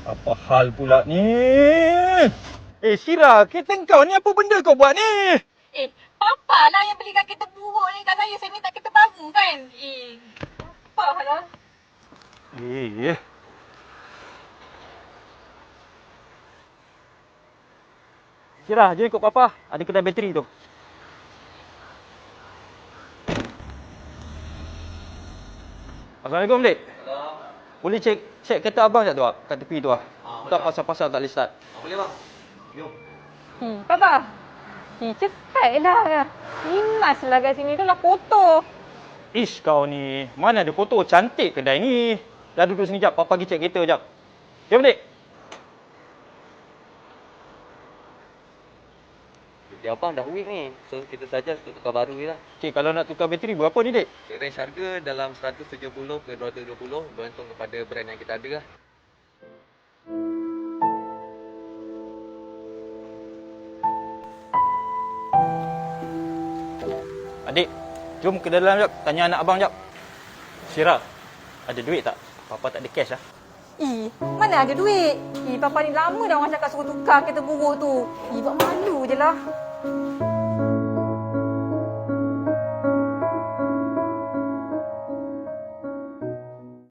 Apa hal pula ni? Syira, kereta kau ni apa benda kau buat ni? Papa lah yang belikan kereta buruk ni kat saya. Saya minta kereta baru kan. Papa lah. Syira, jom ikut Papa. Ada kedai bateri tu. Assalamualaikum, Dik. Boleh cek kereta abang tak tu, kat tepi tu. Tak pasal-pasal tak boleh start. Boleh bang. Jom. Papa. Cepatlah. Imas lah kat sini tu nak foto. Ish, kau ni. Mana ada foto cantik kedai ni. Dah duduk sini jap. Papa pergi cek kereta jap. Jom, Dik. Kereta abang dah weak ni. So kita saja tukar baru je lah. Cik, kalau nak tukar bateri berapa ni, Dik? Range harga dalam 170 ke 220 bergantung kepada brand yang kita ada lah. Adik, jom ke dalam jap. Tanya anak abang jap. Syira, ada duit tak? Papa tak ada cash lah. Mana ada duit? Papa ni lama dah orang cakap suruh tukar kereta buruk tu. Buat malu je lah.